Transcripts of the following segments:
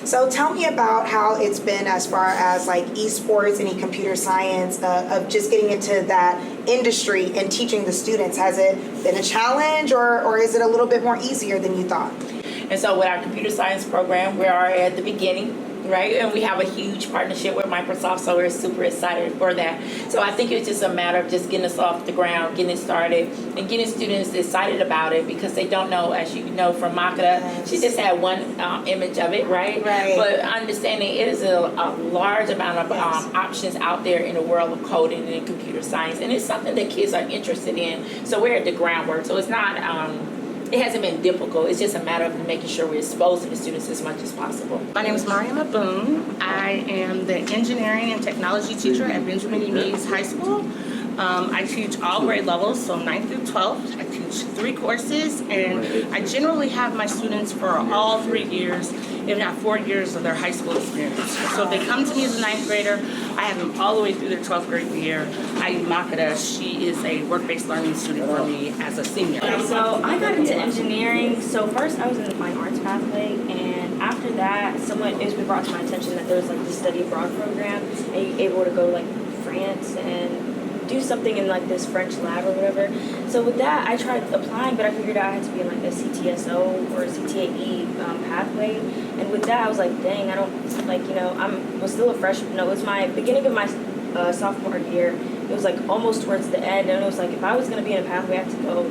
So tell me about how it's been as far as like esports, any computer science, of just getting into that industry and teaching the students. Has it been a challenge, or is it a little bit more easier than you thought? And so with our computer science program, we are at the beginning, right? And we have a huge partnership with Microsoft, so we're super excited for that. So I think it's just a matter of just getting us off the ground, getting it started, and getting students excited about it, because they don't know, as you know from Makata, she just had one image of it, right? Right. But understanding it is a large amount of options out there in the world of coding and computer science, and it's something that kids are interested in. So we're at the groundwork. So it's not... it hasn't been difficult. It's just a matter of making sure we're exposing the students as much as possible. My name is Mariama Boone. I am the engineering and technology teacher at Benjamin E. Meades High School. I teach all grade levels, so 9th through 12th. I teach 3 courses, and I generally have my students for all 3 years, if not 4 years of their high school experience. So if they come to me as a 9th grader, I have them all the way through their 12th grade year. Makata, she is a work-based learning student for me as a senior. So I got into engineering. So first I was in the fine arts pathway, and after that, it was brought to my attention that there was like this study abroad program, and you're able to go to like France and do something in like this French lab or whatever. So with that, I tried applying, but I figured out I had to be in like a CTSO or a CTAE pathway. And with that, I was like, dang, I don't, like, you know, was still a freshman. No, it was my beginning of my sophomore year. It was like almost towards the end, and it was like, if I was going to be in a pathway, I had to go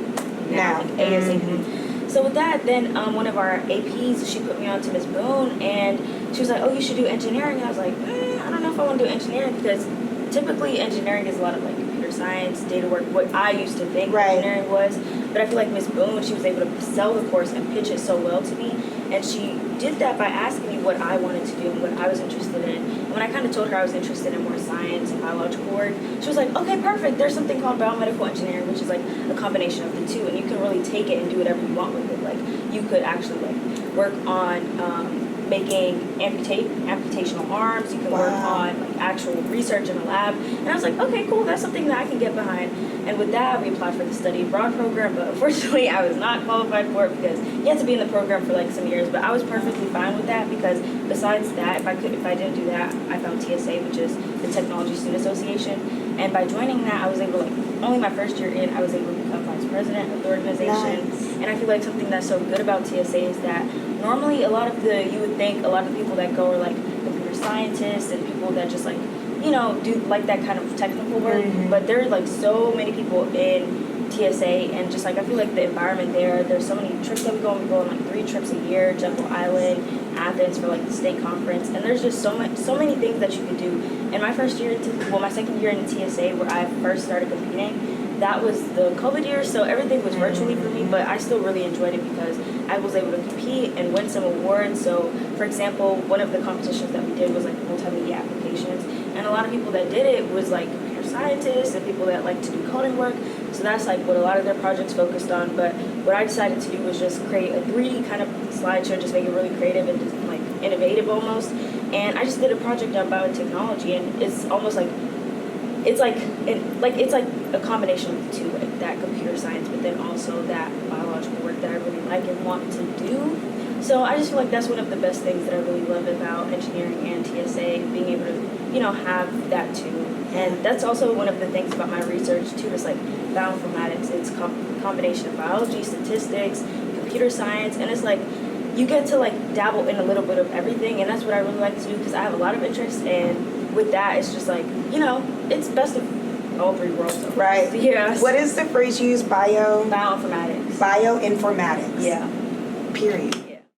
now, like ASAP. Mm-hmm. So with that, then one of our APs, she put me on to Ms. Boone, and she was like, oh, you should do engineering. And I was like, I don't know if I want to do engineering, because typically engineering is a lot of like computer science, data work, what I used to think engineering was. But I feel like Ms. Boone, she was able to sell the course and pitch it so well to me. And she did that by asking me what I wanted to do and what I was interested in. And when I kind of told her I was interested in more science and biological work, she was like, okay, perfect. There's something called biomedical engineering, which is like a combination of the two. And you can really take it and do whatever you want with it. Like, you could actually like work on making amputational arms. You can work on like actual research in a lab. And I was like, okay, cool, that's something that I can get behind. And with that, we applied for the study abroad program, but unfortunately I was not qualified for it, because you had to be in the program for like some years. But I was perfectly fine with that, because besides that, if I didn't do that, I found TSA, which is the Technology Student Association. And by joining that, I was able to, like, only my first year in, I was able to become vice president of the organization. Nice. And I feel like something that's so good about TSA is that normally you would think a lot of the people that go are like computer scientists and people that just like, you know, do like that kind of technical work. Mm-hmm. But there are like so many people in TSA, and just like I feel like the environment there's so many trips that we go on. We go on like 3 trips a year, Jekyll Island, Athens for like the state conference, and there's just so many things that you could do. And my second year in TSA, where I first started competing, that was the COVID year, so everything was virtually for me, but I still really enjoyed it because I was able to compete and win some awards. So, for example, one of the competitions that we did was like multimedia applications, and a lot of people that did it was like computer scientists and people that like to do coding work. So that's like what a lot of their projects focused on. But what I decided to do was just create a 3D kind of slideshow, just make it really creative and just like innovative almost. And I just did a project on biotechnology, and it's almost like it's like a combination of the two, like that computer science, but then also that biological work that I really like and want to do. So I just feel like that's one of the best things that I really love about engineering and TSA, being able to, you know, have that too. And that's also one of the things about my research too, is like bioinformatics. It's a combination of biology, statistics, computer science, and it's like you get to like dabble in a little bit of everything, and that's what I really like to do, because I have a lot of interest, and with that it's just like, you know, it's best of all 3 worlds. Right. Yeah. What is the phrase you use? Bioinformatics. Bioinformatics. Bioinformatics. Yeah. Period.